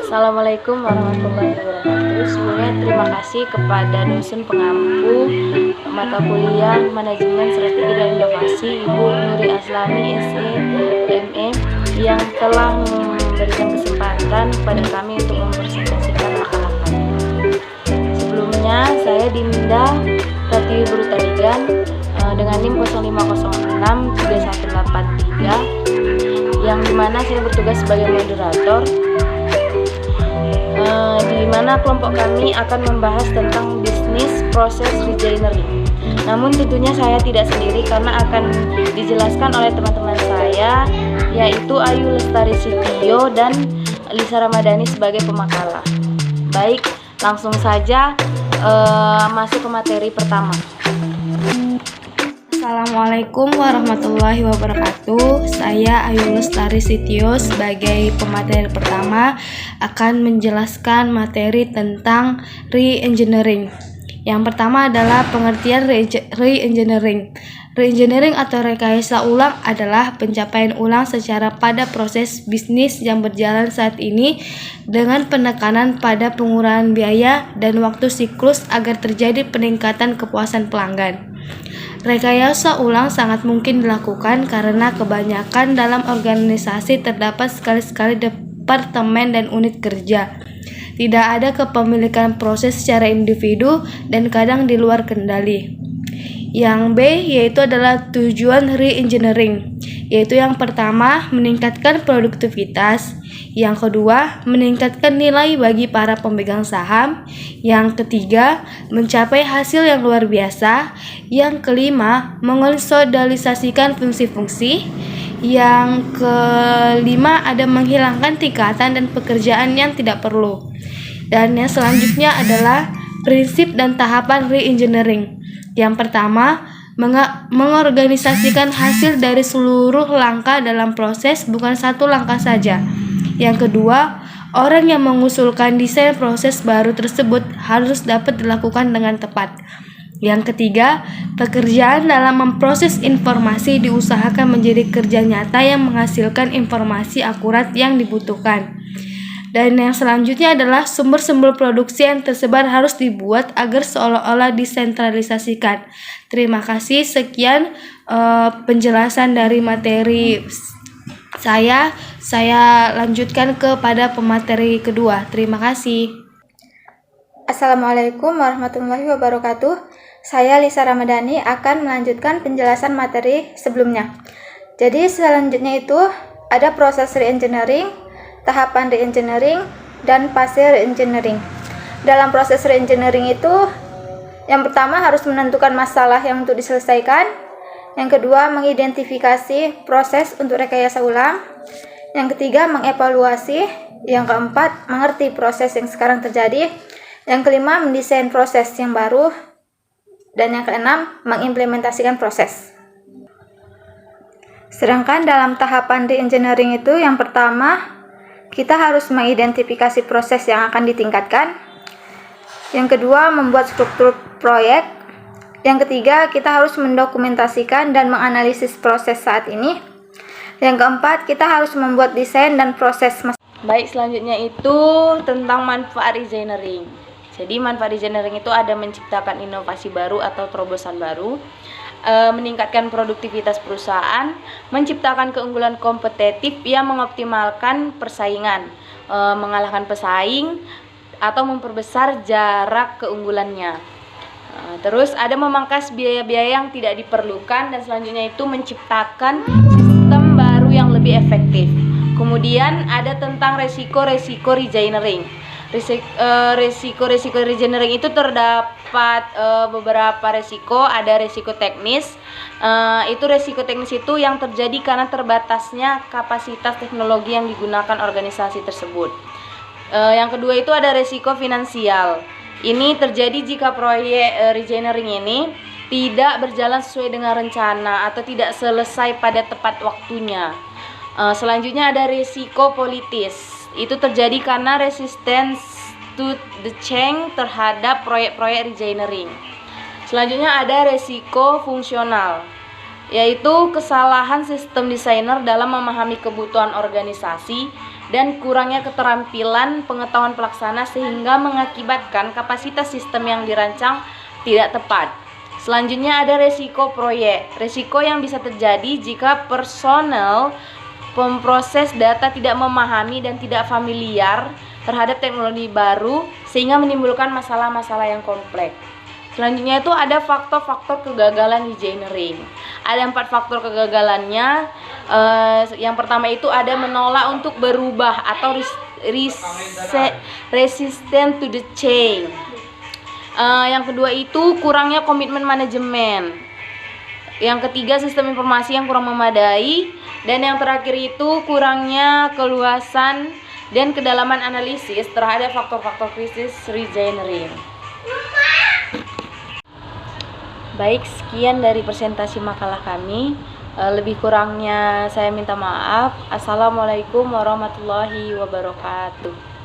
Assalamualaikum warahmatullahi wabarakatuh. Sebelumnya terima kasih kepada dosen pengampu mata kuliah Manajemen Strategi dan Inovasi Ibu Nuri Aslani SE.ME yang telah memberikan kesempatan kepada kami untuk mempresentasikan makalah kami. Sebelumnya saya Dinda Pratiwi Brutaligan dengan NIM 05063183 yang dimana saya bertugas sebagai moderator, di mana kelompok kami akan membahas tentang bisnis proses regeneering. Namun tentunya saya tidak sendiri karena akan dijelaskan oleh teman-teman saya, yaitu Ayu Lestari Sitio dan Lisa Ramadhani sebagai pemakalah. Baik, langsung saja masuk ke materi pertama. Assalamualaikum warahmatullahi wabarakatuh. Saya Ayu Lestari Sitio sebagai pemateri pertama akan menjelaskan materi tentang re-engineering. Yang pertama adalah pengertian re-engineering. Re-engineering atau rekayasa ulang adalah pencapaian ulang secara pada proses bisnis yang berjalan saat ini dengan penekanan pada pengurangan biaya dan waktu siklus agar terjadi peningkatan kepuasan pelanggan. Rekayasa ulang sangat mungkin dilakukan karena kebanyakan dalam organisasi terdapat sekali-sekali departemen dan unit kerja. Tidak ada kepemilikan proses secara individu dan kadang di luar kendali. Yang B yaitu adalah tujuan re-engineering, yaitu yang pertama meningkatkan produktivitas, yang kedua meningkatkan nilai bagi para pemegang saham, yang ketiga mencapai hasil yang luar biasa, yang kelima mengonsolidasikan fungsi-fungsi, yang kelima ada menghilangkan tingkatan dan pekerjaan yang tidak perlu. Dan yang selanjutnya adalah prinsip dan tahapan re-engineering. Yang pertama, mengorganisasikan hasil dari seluruh langkah dalam proses, bukan satu langkah saja. Yang kedua, orang yang mengusulkan desain proses baru tersebut harus dapat dilakukan dengan tepat. Yang ketiga, pekerjaan dalam memproses informasi diusahakan menjadi kerja nyata yang menghasilkan informasi akurat yang dibutuhkan. Dan yang selanjutnya adalah sumber-sumber produksi yang tersebar harus dibuat agar seolah-olah disentralisasikan. Terima kasih, sekian penjelasan dari materi saya. Saya lanjutkan kepada pemateri kedua. Terima kasih. Assalamualaikum warahmatullahi wabarakatuh. Saya Lisa Ramadhani akan melanjutkan penjelasan materi sebelumnya. Jadi selanjutnya itu ada proses re-engineering, tahapan re-engineering, dan fase re-engineering. Dalam proses re-engineering itu, yang pertama harus menentukan masalah yang untuk diselesaikan. Yang kedua, mengidentifikasi proses untuk rekayasa ulang. Yang ketiga, mengevaluasi. Yang keempat, mengerti proses yang sekarang terjadi. Yang kelima, mendesain proses yang baru. Dan yang keenam, mengimplementasikan proses. Sedangkan dalam tahapan re-engineering itu, yang pertama, kita harus mengidentifikasi proses yang akan ditingkatkan. Yang kedua, membuat struktur proyek. Yang ketiga, kita harus mendokumentasikan dan menganalisis proses saat ini. Yang keempat, kita harus membuat desain dan proses. Baik, selanjutnya itu tentang manfaat regeneering. Jadi manfaat regeneering itu ada menciptakan inovasi baru atau terobosan baru, meningkatkan produktivitas perusahaan, menciptakan keunggulan kompetitif yang mengoptimalkan persaingan, mengalahkan pesaing, atau memperbesar jarak keunggulannya. Terus ada memangkas biaya-biaya yang tidak diperlukan, dan selanjutnya itu menciptakan sistem baru yang lebih efektif. Kemudian ada tentang resiko-resiko regeneering. Resiko regeneering itu terdapat beberapa resiko. Ada resiko teknis. Resiko teknis itu yang terjadi karena terbatasnya kapasitas teknologi yang digunakan organisasi tersebut. Yang kedua itu ada resiko finansial. Ini terjadi jika proyek regeneering ini tidak berjalan sesuai dengan rencana atau tidak selesai pada tepat waktunya. Selanjutnya ada resiko politis. Itu terjadi karena resistance to the change terhadap proyek-proyek regeneering. Selanjutnya ada resiko fungsional, yaitu kesalahan sistem desainer dalam memahami kebutuhan organisasi dan kurangnya keterampilan pengetahuan pelaksana sehingga mengakibatkan kapasitas sistem yang dirancang tidak tepat. Selanjutnya ada resiko proyek. Resiko yang bisa terjadi jika personel pemproses data tidak memahami dan tidak familiar terhadap teknologi baru sehingga menimbulkan masalah-masalah yang kompleks. Selanjutnya itu ada faktor-faktor kegagalan engineering. Ada 4 faktor kegagalannya. Yang pertama itu ada menolak untuk berubah atau resistant to the change. Yang kedua itu kurangnya komitmen manajemen. Yang ketiga sistem informasi yang kurang memadai. Dan yang terakhir itu kurangnya keluasan dan kedalaman analisis terhadap faktor-faktor krisis reengineering. Baik, sekian dari presentasi makalah kami. Lebih kurangnya saya minta maaf. Assalamualaikum warahmatullahi wabarakatuh.